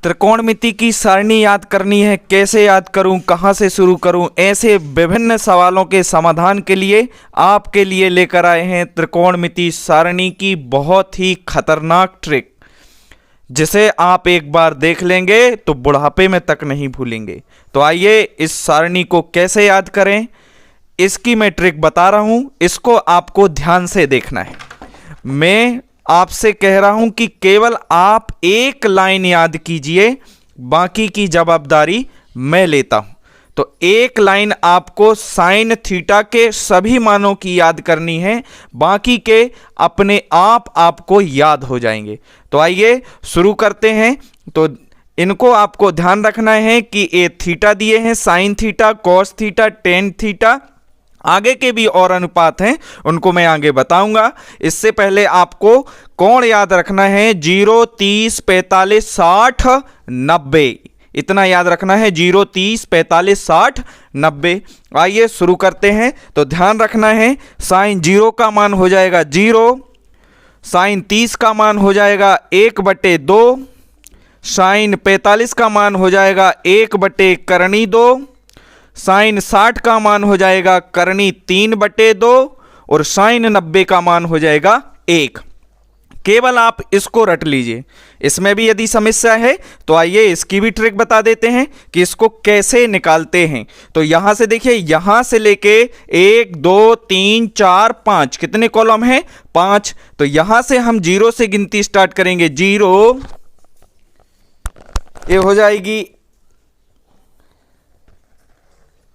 त्रिकोणमिति की सारणी याद करनी है, कैसे याद करूं, कहां से शुरू करूं, ऐसे विभिन्न सवालों के समाधान के लिए आपके लिए लेकर आए हैं त्रिकोणमिति सारणी की बहुत ही खतरनाक ट्रिक, जिसे आप एक बार देख लेंगे तो बुढ़ापे में तक नहीं भूलेंगे। तो आइए इस सारणी को कैसे याद करें, इसकी मैं ट्रिक बता रहा हूं, इसको आपको ध्यान से देखना है। मैं आपसे कह रहा हूं कि केवल आप एक लाइन याद कीजिए, बाकी की जवाबदारी मैं लेता हूं। तो एक लाइन आपको साइन थीटा के सभी मानों की याद करनी है, बाकी के अपने आप आपको याद हो जाएंगे। तो आइए शुरू करते हैं। तो इनको आपको ध्यान रखना है कि ये थीटा दिए हैं, sine theta, cos theta, tan theta, आगे के भी और अनुपात हैं, उनको मैं आगे बताऊंगा। इससे पहले आपको कोण याद रखना है, 0, 30, 45, 60, 90, इतना याद रखना है, 0, 30, 45, 60, 90। आइए शुरू करते हैं। तो ध्यान रखना है, साइन 0 का मान हो जाएगा 0, साइन 30 का मान हो जाएगा 1/2, साइन 45 का मान हो जाएगा 1/2, साइन 60 का मान हो जाएगा करनी 3/2 और साइन 90 का मान हो जाएगा 1। केवल आप इसको रट लीजिए। इसमें भी यदि समस्या है तो आइए इसकी भी ट्रिक बता देते हैं कि इसको कैसे निकालते हैं। तो यहां से देखिए, यहां से लेके 1, 2, 3, 4, 5 कितने कॉलम हैं? 5। तो यहां से हम 0 से गिनती स्टार्ट करेंगे। 0 ये हो जाएगी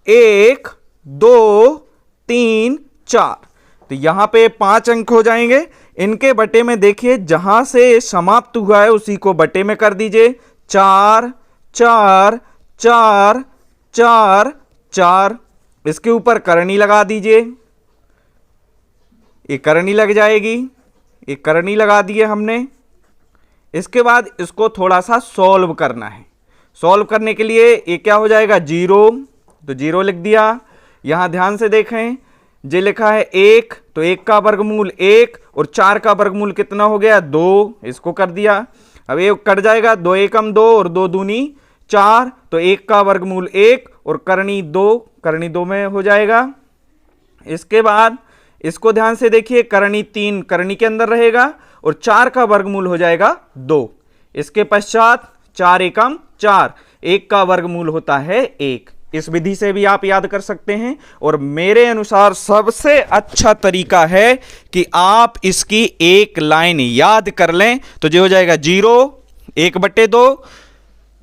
1, 2, 3, 4। तो यहां पे 5 अंक हो जाएंगे। इनके बटे में देखिए, जहां से समाप्त हुआ है उसी को बटे में कर दीजिए। 4, 4, 4, 4, 4। इसके ऊपर करनी लगा दीजिए, ये करनी लग जाएगी, ये करनी लगा दिए हमने। इसके बाद इसको थोड़ा सा सॉल्व करना है। सॉल्व करने के लिए ये क्या हो जाएगा? 0, तो 0 लिख दिया। यहां ध्यान से देखें, जे लिखा है 1, तो 1 का वर्गमूल 1 और 4 का वर्गमूल कितना हो गया? 2, इसको कर दिया। अब ये कट जाएगा, 2 एकम 2 और 2 दूनी 4, तो 1 का वर्गमूल 1 और करनी 2 में हो जाएगा। इसके बाद इसको ध्यान से देखिए, करनी 3 करनी के अंदर रहेगा और 4 का वर्गमूल हो जाएगा 2। इसके पश्चात 4 एकम 4, 1 का वर्गमूल होता है 1। इस विधि से भी आप याद कर सकते हैं, और मेरे अनुसार सबसे अच्छा तरीका है कि आप इसकी एक लाइन याद कर लें। तो जो हो जाएगा 0, 1/2,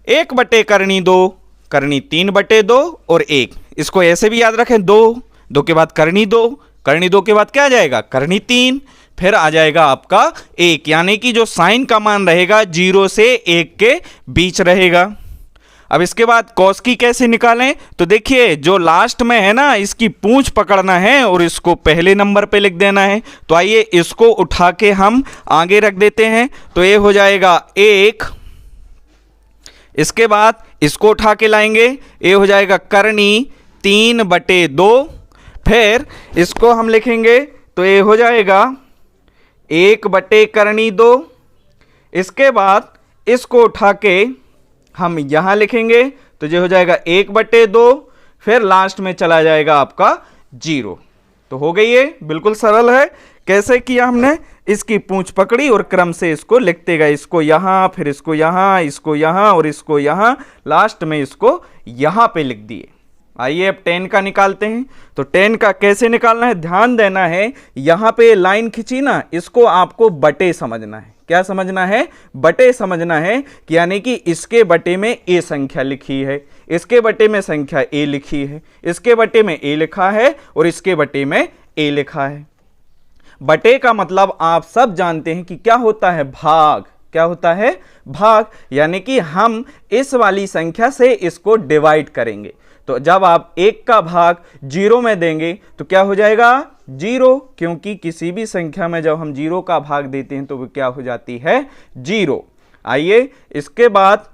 1 करनी 2, करनी 3/2 और 1। इसको ऐसे भी याद रखें, 2 के बाद करनी 2, करनी 2 के बाद क्या आ जाएगा? करनी 3, फिर आ जाएगा आपका 1, यानी कि जो साइन का मान रहेगा 0 से 1 के बीच रहेगा। अब इसके बाद कॉस की कैसे निकालें? तो देखिए, जो लास्ट में है ना, इसकी पूंछ पकड़ना है और इसको पहले नंबर पे लिख देना है। तो आइए इसको उठा के हम आगे रख देते हैं। तो ये हो जाएगा 1। इसके बाद इसको उठा के लाएंगे, ये हो जाएगा करनी 3/2। फिर इसको हम लिखेंगे तो ये हो जाएगा 1/करनी 2। इसके बाद इसको उठा के हम यहां लिखेंगे तो ये हो जाएगा 1/2, फिर लास्ट में चला जाएगा आपका 0। तो हो गई, ये बिल्कुल सरल है। कैसे किया हमने? इसकी पूंछ पकड़ी और क्रम से इसको लिखते गए, इसको यहां, फिर इसको यहां, इसको यहां और इसको यहां, लास्ट में इसको यहां पे लिख दिए। आइए अब 10 का निकालते हैं। तो 10 का कैसे निकालना है? ध्यान देना है, यहां पे लाइन खींची ना, इसको आपको बटे समझना है। क्या समझना है? बटे समझना है, कि यानी कि इसके बटे में ए संख्या लिखी है, इसके बटे में संख्या ए लिखी है, इसके बटे में ए लिखा है और इसके बटे में ए लिखा है। बटे का मतलब आप सब जानते हैं कि क्या होता है? भाग। क्या होता है? भाग। यानी कि हम इस वाली संख्या से इसको डिवाइड करेंगे। तो जब आप 1 का भाग 0 में देंगे तो क्या हो जाएगा? 0, क्योंकि किसी भी संख्या में जब हम 0 का भाग देते हैं तो वो क्या हो जाती है? 0। आइए इसके बाद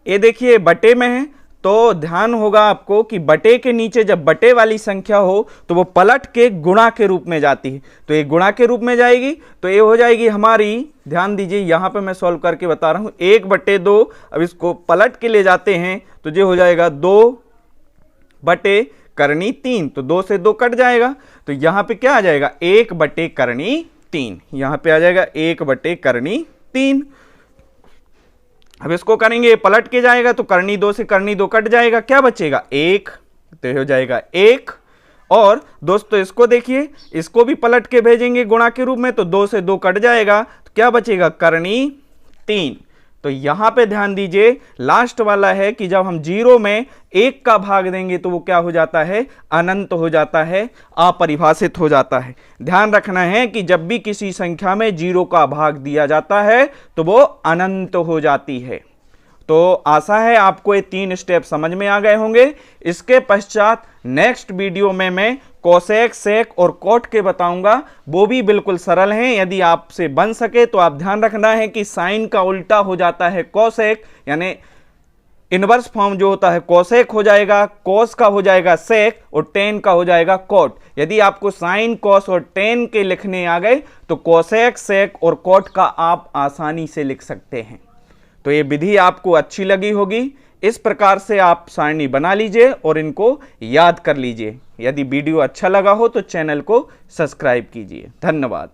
ये देखिए बटे में है, तो ध्यान होगा आपको कि बटे के नीचे जब बटे वाली संख्या हो तो वो पलट के गुणा के रूप में जाती है, तो ये गुणा के रूप में जाएगी, तो ये हो जाएगी हमारी, ध्यान दीजिए यहां पे मैं सॉल्व करके बता रहा हूं, 1/2। अब इसको पलट के ले जाते हैं तो ये हो जाएगा 2/3, तो 2 से 2 कट जाएगा, तो यहां पे क्या आ जाएगा 1/3, यहां पे आ जाएगा 1/3। अब इसको करेंगे, पलट के जाएगा तो करनी 2 से करनी 2 कट जाएगा, क्या बचेगा 1, तो हो जाएगा 1। और दोस्तों इसको देखिए, इसको भी पलट के भेजेंगे गुणा के रूप में, तो 2 से 2 कट जाएगा, तो क्या बचेगा करनी 3। तो यहां पे ध्यान दीजिए लास्ट वाला है कि जब हम 0 में 1 का भाग देंगे तो वो क्या हो जाता है, अनंत हो जाता है, अपरिभाषित हो जाता है। ध्यान रखना है कि जब भी किसी संख्या में 0 का भाग दिया जाता है तो वो अनंत हो जाती है। तो आशा है आपको ये 3 स्टेप समझ में आ गए होंगे। इसके पश्चात नेक्स्ट वीडियो में मैं कोसेक, सेक और कोट के बताऊंगा, वो भी बिल्कुल सरल हैं। यदि आपसे बन सके तो आप ध्यान रखना है कि साइन का उल्टा हो जाता है कोसेक, यानी इनवर्स फॉर्म जो होता है कोसेक हो जाएगा, कोस का हो जाएगा सेक और टेन का हो जाएगा कोट। यदि आपको साइन, कोस और टेन के लिखने आ गए तो कोसेक, सेक और कोट का आप आसानी से लिख सकते हैं। तो ये विधि आपको अच्छी लगी होगी। इस प्रकार से आप सारणी बना लीजिए और इनको याद कर लीजिए। यदि वीडियो अच्छा लगा हो तो चैनल को सब्सक्राइब कीजिए। धन्यवाद।